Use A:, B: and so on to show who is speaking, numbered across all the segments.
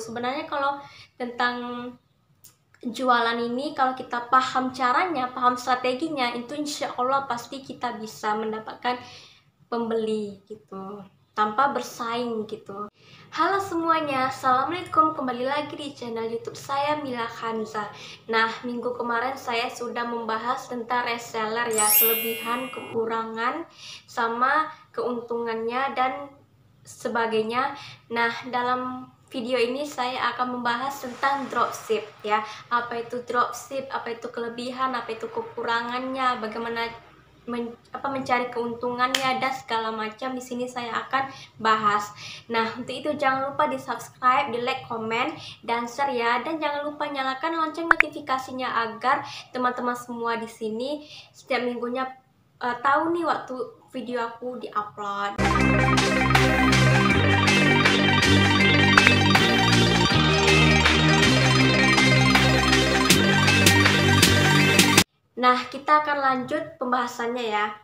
A: Sebenarnya kalau tentang jualan ini, kalau kita paham caranya, paham strateginya, itu insya Allah pasti kita bisa mendapatkan pembeli gitu, tanpa bersaing gitu. Halo semuanya, assalamualaikum, kembali lagi di channel YouTube saya Mila Khanza. Nah, minggu kemarin saya sudah membahas tentang reseller ya, kelebihan, kekurangan, sama keuntungannya dan sebagainya. Nah, dalam video ini saya akan membahas tentang dropship ya. Apa itu dropship, apa itu kelebihan, apa itu kekurangannya, bagaimana mencari keuntungannya dan segala macam. Di sini saya akan bahas. Nah, untuk itu jangan lupa di subscribe, di like, komen, dan share ya. Dan jangan lupa nyalakan lonceng notifikasinya agar teman-teman semua di sini setiap minggunya tahu nih waktu video aku diupload. Nah, kita akan lanjut pembahasannya ya.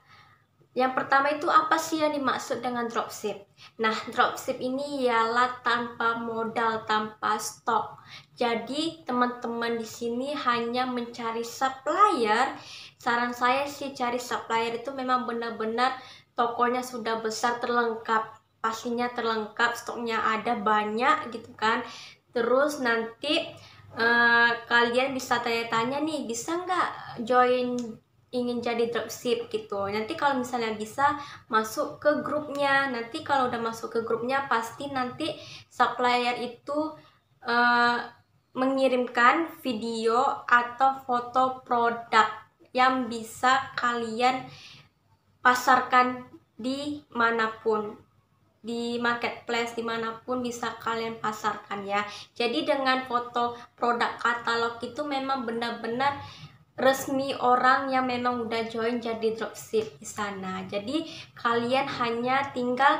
A: Yang pertama itu apa sih yang dimaksud dengan dropship? Nah, dropship ini ialah tanpa modal, tanpa stok. Jadi, teman-teman di sini hanya mencari supplier. Saran saya sih cari supplier itu memang benar-benar tokonya sudah besar, terlengkap. Pastinya terlengkap, stoknya ada banyak gitu kan. Terus nanti kalian bisa tanya-tanya nih, bisa nggak join, ingin jadi dropship gitu. Nanti kalau misalnya bisa, masuk ke grupnya. Nanti kalau udah masuk ke grupnya, pasti nanti supplier itu mengirimkan video atau foto produk yang bisa kalian pasarkan di manapun, di marketplace dimanapun bisa kalian pasarkan ya. Jadi dengan foto produk katalog itu memang benar-benar resmi orang yang memang udah join jadi dropship di sana. Jadi kalian hanya tinggal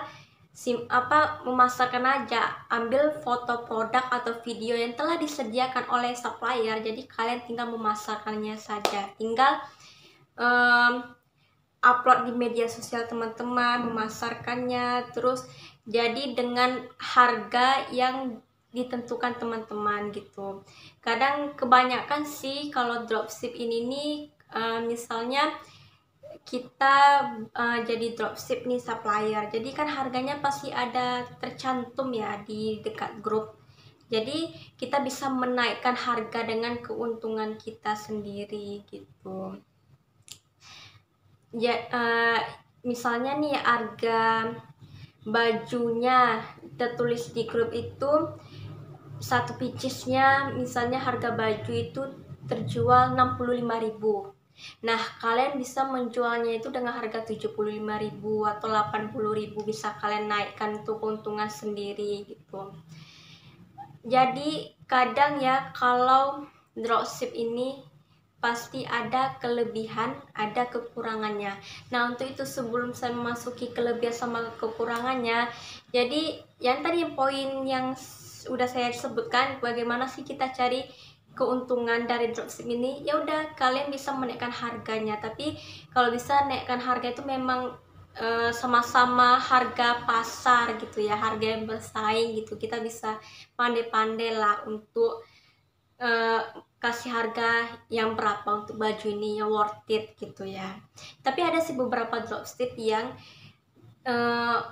A: memasarkan aja, ambil foto produk atau video yang telah disediakan oleh supplier. Jadi kalian tinggal memasarkannya saja, tinggal upload di media sosial teman-teman, memasarkannya, terus jadi dengan harga yang ditentukan teman-teman gitu. Kadang kebanyakan sih kalau dropship ini nih, misalnya kita jadi dropship nih supplier, jadi kan harganya pasti ada tercantum ya di dekat grup. Jadi kita bisa menaikkan harga dengan keuntungan kita sendiri gitu. Ya, misalnya nih harga bajunya tertulis di grup itu, satu piecesnya misalnya harga baju itu terjual 65.000. Nah, kalian bisa menjualnya itu dengan harga 75.000 atau 80.000, bisa kalian naikkan untuk keuntungan sendiri gitu. Jadi kadang ya kalau dropship ini pasti ada kelebihan, ada kekurangannya. Nah, untuk itu sebelum saya memasuki kelebihan sama kekurangannya, jadi yang tadi poin yang udah saya sebutkan, bagaimana sih kita cari keuntungan dari dropship ini? Ya udah, kalian bisa menaikkan harganya, tapi kalau bisa naikkan harga itu memang sama-sama harga pasar gitu ya, harga yang bersaing gitu. Kita bisa pandai-pandai lah untuk kasih harga yang berapa untuk baju ini yang worth it gitu ya. Tapi ada sih beberapa dropship yang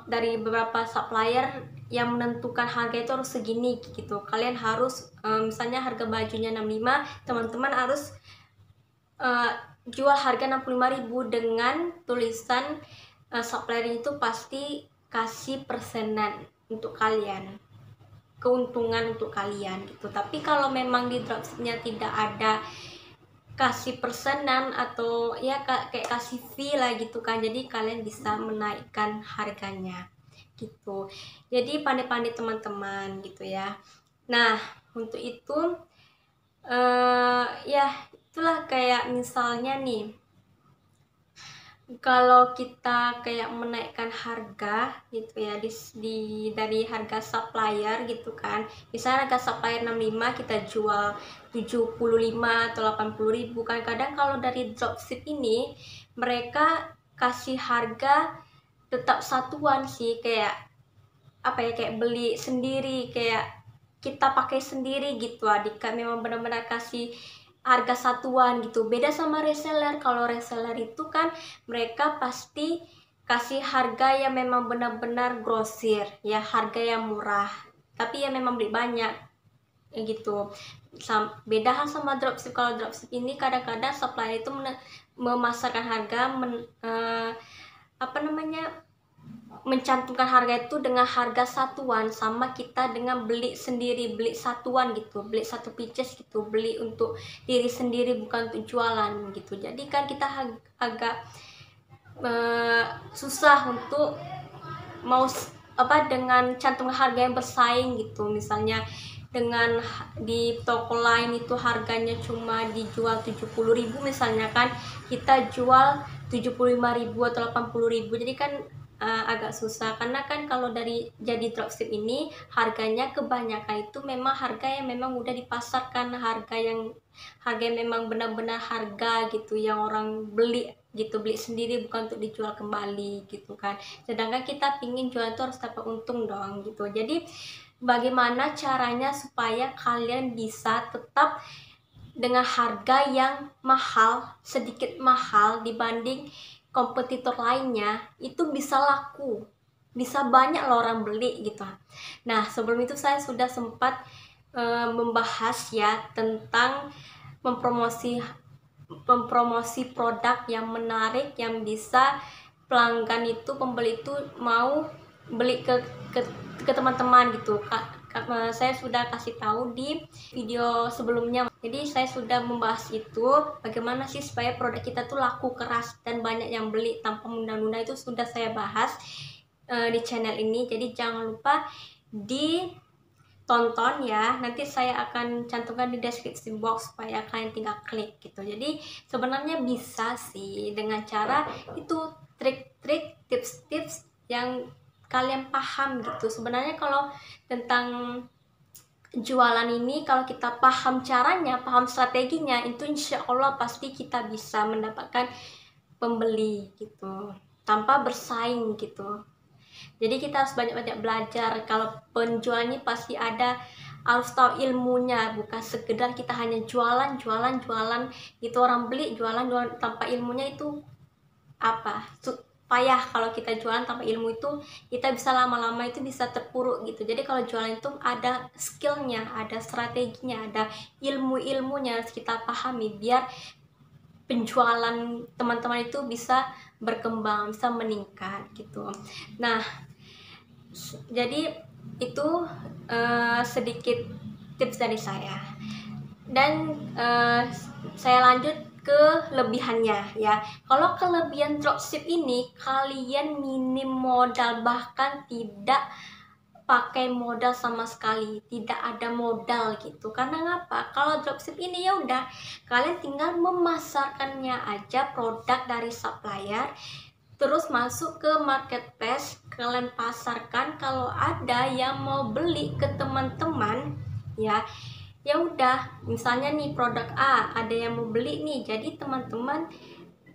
A: dari beberapa supplier yang menentukan harga itu harus segini gitu. Kalian harus misalnya harga bajunya 65, teman-teman harus jual harga 65.000 dengan tulisan supplier itu pasti kasih persenan untuk kalian, keuntungan untuk kalian gitu. Tapi kalau memang di dropshipnya tidak ada kasih persenan atau ya kayak kasih fee lah gitu kan, jadi kalian bisa menaikkan harganya gitu. Jadi pandai-pandai teman-teman gitu ya. Nah, untuk itu ya itulah, kayak misalnya nih, kalau kita kayak menaikkan harga gitu ya, dari harga supplier gitu kan, misalnya harga supplier 65 kita jual 75 atau 80.000 kan. Kadang kalau dari dropship ini mereka kasih harga tetap satuan sih, kayak apa ya, kayak beli sendiri, kayak kita pakai sendiri gitu adik, memang benar-benar kasih harga satuan gitu. Beda sama reseller. Kalau reseller itu kan mereka pasti kasih harga yang memang benar-benar grosir ya, harga yang murah tapi ya memang beli banyak ya gitu. Beda hal sama dropship. Kalau dropship ini kadang-kadang supplier itu memasarkan harga mencantumkan harga itu dengan harga satuan, sama kita dengan beli sendiri, beli satuan gitu, beli satu pieces gitu, beli untuk diri sendiri bukan untuk jualan gitu. Jadi kan kita agak susah untuk mau dengan cantum harga yang bersaing gitu. Misalnya dengan di toko lain itu harganya cuma dijual 70.000 misalnya kan, kita jual 75.000 atau 80.000. Jadi kan agak susah, karena kan kalau dari jadi dropship ini harganya kebanyakan itu memang harga yang memang udah dipasarkan, harga yang memang benar-benar harga gitu yang orang beli gitu, beli sendiri bukan untuk dijual kembali gitu kan. Sedangkan kita pingin jual itu harus dapat untung dong gitu. Jadi bagaimana caranya supaya kalian bisa tetap dengan harga yang mahal, sedikit mahal dibanding kompetitor lainnya, itu bisa laku, bisa banyak loh orang beli gitu. Nah, sebelum itu saya sudah sempat membahas ya tentang mempromosi produk yang menarik, yang bisa pelanggan itu, pembeli itu mau beli ke teman-teman gitu. Saya sudah kasih tahu di video sebelumnya. Jadi saya sudah membahas itu, bagaimana sih supaya produk kita tuh laku keras dan banyak yang beli tanpa menunda-nunda. Itu sudah saya bahas di channel ini. Jadi jangan lupa ditonton ya. Nanti saya akan cantumkan di description box supaya kalian tinggal klik gitu. Jadi sebenarnya bisa sih dengan cara itu, trik-trik, tips-tips yang kalian paham gitu. Sebenarnya kalau tentang jualan ini, kalau kita paham caranya, paham strateginya, itu insya Allah pasti kita bisa mendapatkan pembeli gitu tanpa bersaing gitu. Jadi kita harus banyak-banyak belajar. Kalau penjualnya pasti harus tahu ilmunya, bukan sekedar kita hanya jualan gitu, orang beli jualan tanpa ilmunya itu payah. Kalau kita jualan tanpa ilmu itu kita bisa lama-lama itu bisa terpuruk gitu. Jadi kalau jualan itu ada skillnya, ada strateginya, ada ilmunya harus kita pahami biar penjualan teman-teman itu bisa berkembang, bisa meningkat gitu. Nah, jadi itu sedikit tips dari saya, dan saya lanjut kelebihannya ya. Kalau kelebihan dropship ini, kalian minim modal, bahkan tidak pakai modal sama sekali, tidak ada modal gitu. Karena ngapa? Kalau dropship ini ya udah kalian tinggal memasarkannya aja produk dari supplier, terus masuk ke marketplace, kalian pasarkan. Kalau ada yang mau beli ke teman-teman ya udah, misalnya nih produk A ada yang mau beli nih, jadi teman-teman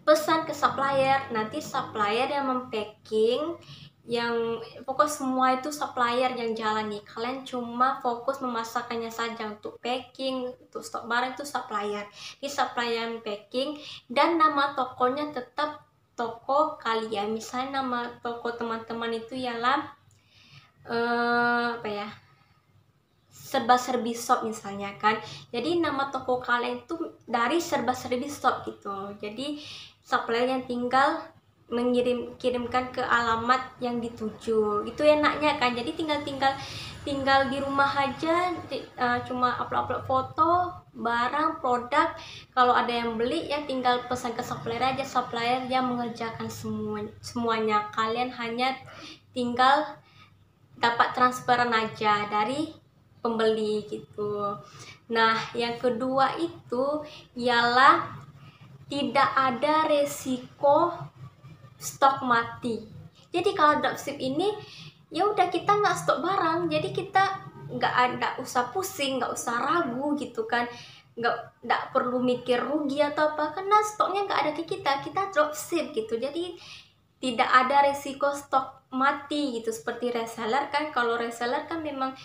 A: pesan ke supplier, nanti supplier yang mempacking, yang fokus semua itu supplier yang jalan nih. Kalian cuma fokus memasarkannya saja, untuk packing, untuk stok barang itu supplier. Ini supplier yang packing, dan nama tokonya tetap toko kalian. Misalnya nama toko teman-teman itu ialah serba-serbi shop misalnya kan. Jadi nama toko kalian itu dari serba-serbi shop gitu. Jadi supplier yang tinggal kirimkan ke alamat yang dituju. Itu enaknya kan. Jadi tinggal di rumah aja, cuma upload foto, barang, produk. Kalau ada yang beli ya tinggal pesan ke supplier aja. Supplier yang mengerjakan semuanya. Kalian hanya tinggal dapat transferan aja dari pembeli gitu. Nah, yang kedua itu ialah tidak ada resiko stok mati. Jadi kalau dropship ini ya udah, kita nggak stok barang, jadi kita nggak usah pusing, nggak usah ragu gitu kan, nggak perlu mikir rugi atau apa, karena stoknya nggak ada ke kita dropship gitu. Jadi tidak ada resiko stok mati gitu seperti reseller kan. Kalau reseller kan memang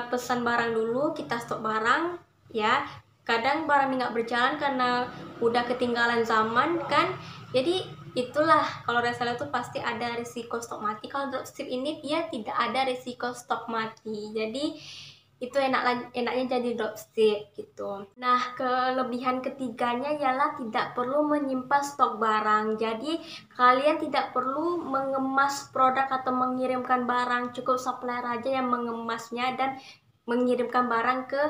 A: pesan barang dulu, kita stok barang ya. Kadang barang ini nggak berjalan karena udah ketinggalan zaman kan. Jadi itulah, kalau reseller itu pasti ada risiko stok mati. Kalau dropship ini dia tidak ada risiko stok mati. Jadi itu enaknya jadi dropship gitu. Nah, kelebihan ketiganya ialah tidak perlu menyimpan stok barang. Jadi kalian tidak perlu mengemas produk atau mengirimkan barang, cukup supplier aja yang mengemasnya dan mengirimkan barang ke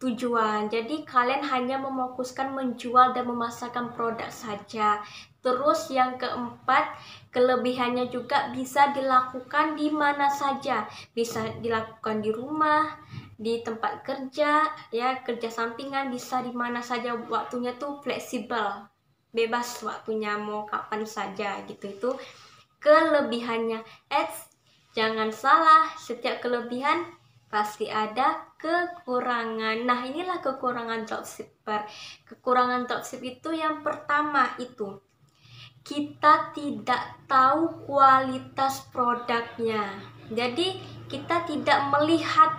A: tujuan. Jadi kalian hanya memfokuskan menjual dan memasarkan produk saja. Terus yang keempat, kelebihannya juga bisa dilakukan di mana saja. Bisa dilakukan di rumah, di tempat kerja, ya kerja sampingan, bisa di mana saja. Waktunya tuh fleksibel, bebas waktunya mau kapan saja gitu. Itu kelebihannya. Jangan salah, setiap kelebihan pasti ada kekurangan. Nah, inilah kekurangan dropshipper. Kekurangan dropship itu yang pertama itu, kita tidak tahu kualitas produknya. Jadi kita tidak melihat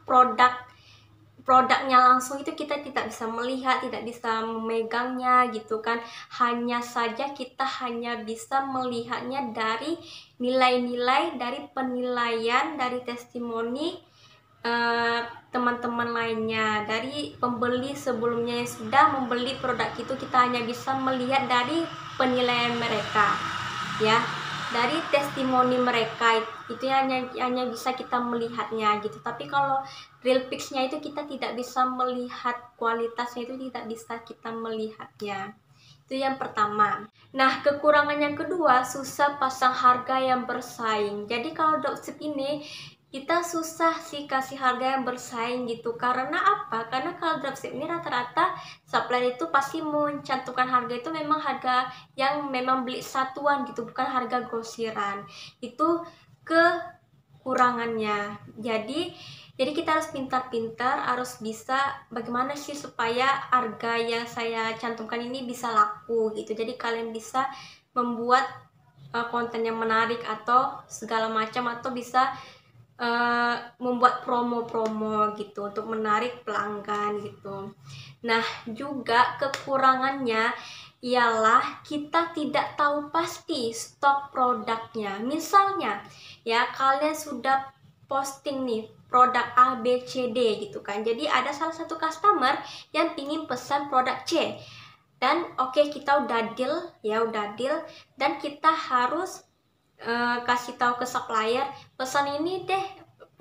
A: produknya langsung, itu kita tidak bisa melihat, tidak bisa memegangnya gitu kan. Hanya saja kita hanya bisa melihatnya dari nilai-nilai, dari penilaian, dari testimoni teman-teman lainnya, dari pembeli sebelumnya yang sudah membeli produk itu. Kita hanya bisa melihat dari penilaian mereka ya, dari testimoni mereka, itu hanya bisa kita melihatnya gitu. Tapi kalau real pics-nya itu kita tidak bisa melihat, kualitasnya itu tidak bisa kita melihatnya. Itu yang pertama. Nah, kekurangan yang kedua, susah pasang harga yang bersaing. Jadi kalau dropship ini kita susah sih kasih harga yang bersaing gitu. Karena apa? Karena kalau dropship ini rata-rata supplier itu pasti mencantumkan harga itu memang harga yang memang beli satuan gitu, bukan harga grosiran. Itu kekurangannya. Jadi kita harus pintar-pintar, harus bisa bagaimana sih supaya harga yang saya cantumkan ini bisa laku gitu. Jadi kalian bisa membuat konten yang menarik atau segala macam, atau bisa membuat promo-promo gitu untuk menarik pelanggan gitu. Nah, juga kekurangannya ialah kita tidak tahu pasti stok produknya. Misalnya ya, kalian sudah posting nih produk A, B, C, D gitu kan. Jadi ada salah satu customer yang ingin pesan produk C. Dan oke, kita udah deal dan kita harus kasih tahu ke supplier, pesan ini deh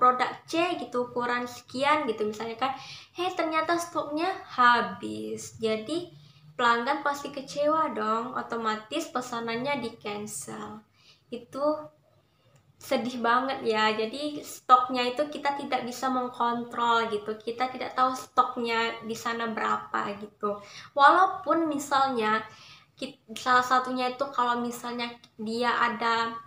A: produk C gitu, ukuran sekian gitu misalnya kan. Ternyata stoknya habis. Jadi pelanggan pasti kecewa dong, otomatis pesanannya di cancel. Itu sedih banget ya. Jadi stoknya itu kita tidak bisa mengkontrol gitu, kita tidak tahu stoknya di sana berapa gitu. Walaupun misalnya salah satunya itu kalau misalnya dia ada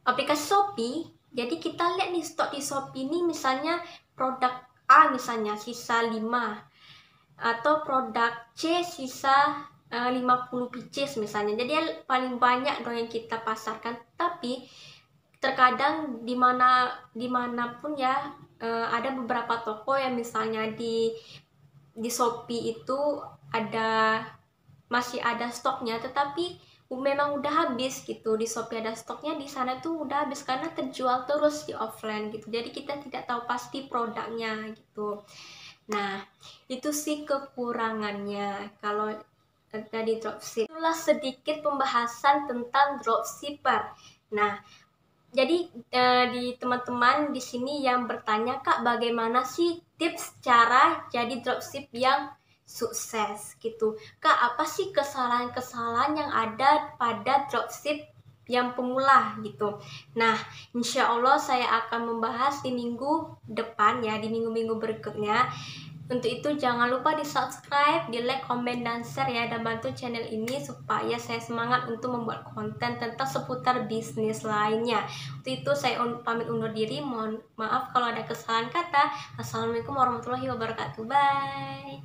A: aplikasi Shopee, jadi kita lihat nih stok di Shopee ini, misalnya produk A misalnya sisa 5, atau produk C sisa 50 pieces misalnya. Jadi paling banyak dong yang kita pasarkan. Tapi terkadang dimanapun ya, ada beberapa toko yang misalnya di Shopee itu masih ada stoknya, tetapi memang udah habis gitu. Di Shopee ada stoknya, di sana tuh udah habis karena terjual terus di offline gitu. Jadi kita tidak tahu pasti produknya gitu. Nah, itu sih kekurangannya kalau tadi dropship. Itulah sedikit pembahasan tentang dropshipper. Nah, jadi di teman-teman di sini yang bertanya, Kak, bagaimana sih tips cara jadi dropship yang sukses gitu. Kak, apa sih kesalahan-kesalahan yang ada pada dropship yang pemula gitu. Nah, insya Allah saya akan membahas di minggu depan ya, di minggu-minggu berikutnya. Untuk itu jangan lupa di subscribe, di like, komen, dan share ya, dan bantu channel ini supaya saya semangat untuk membuat konten tentang seputar bisnis lainnya. Untuk itu saya pamit undur diri, mohon maaf kalau ada kesalahan kata. Assalamualaikum warahmatullahi wabarakatuh. Bye.